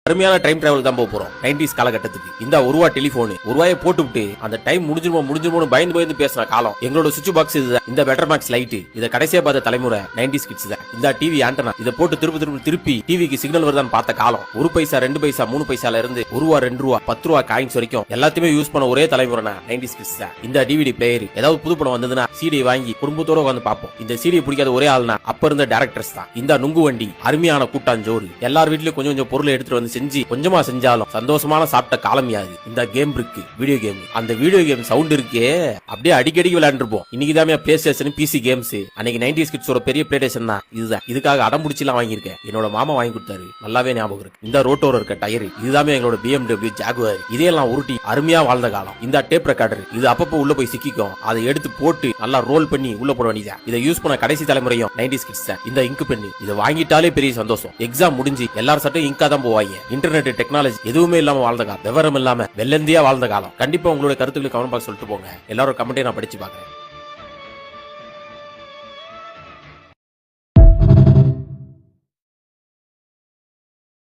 அருமையான time travel தான் போறோம் 90s காலகட்டத்துக்கு. இந்த ரூபா டெலிபோன் ரூபாயை போட்டுவிட்டு அந்த டைம் முடிஞ்சிருமோ பயந்து பேசுற காலம். எங்களோட சுவிட்ச் பாக்ஸ் இதுதான். இந்த பெட்டர் மேக்ஸ் லைட் இதை கடைசியா பார்த்த தலைமுறை 90s கிட்ஸ் தான். இந்த டிவி ஆண்டனா இதை போட்டு திருப்பி டிவிக்கு சிக்னல் வருதான்னு பார்த்த காலம். 1 பைசா 2 பைசா 3 பைசால இருந்து ரூபா 2 ரூபா 10 ரூபா காயின்ஸ் வரைக்கும் எல்லாத்தையுமே யூஸ் பண்ண ஒரே தலைமுறை 90s கிட்ஸ் தான். இந்த டிவிடி பிளேயர் ஏதாவது புது படம் வந்ததுன்னா சிடி வாங்கி குடும்பத்தோட உட்காந்து பார்ப்போம். இந்த சிடியை பிடிக்காத ஒரே ஆள்னா அப்ப இருந்த டைரக்டர்ஸ் தான். இந்த நுங்கு வண்டி அருமையான கூட்டாஞ்சோறு எல்லார் வீட்லயும் கொஞ்சம் பொருளை எடுத்துட்டு வந்து செஞ்சு கொஞ்சமா செஞ்சாலும் சந்தோஷமான சாப்பிட்ட காலம் யாது. இந்த கேம் இருக்கு வீடியோ கேம். அந்த வீடியோ கேம் சவுண்ட் இருக்கே அப்படியே அடிக்கடி விளையாண்டுருப்போம். இன்னைக்குதான் பிளே ஸ்டேஷன் பிசி கேம்ஸ். அன்னைக்கு 90s கிட்ஸோட பெரிய பிளே ஸ்டேஷன் தான் இதுதான். இதுக்காக அடம் முடிச்சுலாம் வாங்கியிருக்கேன். என்னோட மாமா வாங்கி கொடுத்தாரு. நல்லாவே ஞாபகம் இருக்கு. இந்த ரோட்டோர இருக்க டயர் இதுதான் எங்களோட BMW ஜாகுவார். இதையெல்லாம் உருட்டி அருமையா வாழ்ந்த காலம். இந்த டேப் ரெக்கார்டர் இது அப்பப்போ உள்ள போய் சிக்கிக்கும். அதை எடுத்து போட்டு நல்லா ரோல் பண்ணி உள்ள போட வேண்டியதா. இதை யூஸ் பண்ண கடைசி தலைமுறையும் 90s கிட்ஸ் தான். இந்த இங்க் பென் இதை வாங்கிட்டாலே பெரிய சந்தோஷம். எக்ஸாம் முடிஞ்சு எல்லாரும் சட்டும் இங்கா தான் போவாங்க. இன்டர்நெட் டெக்னாலஜி எதுவுமே இல்லாம வாழ்ந்த காலம். விவரம் இல்லாம வெள்ளந்தியா வாழ்ந்த காலம். கண்டிப்பா உங்களுடைய கருத்துக்களை கமெண்ட் பாக்ஸ் சொல்லிட்டு போங்க. எல்லாரும் கமெண்ட்டை நான் படிச்சு பாக்குறேன்.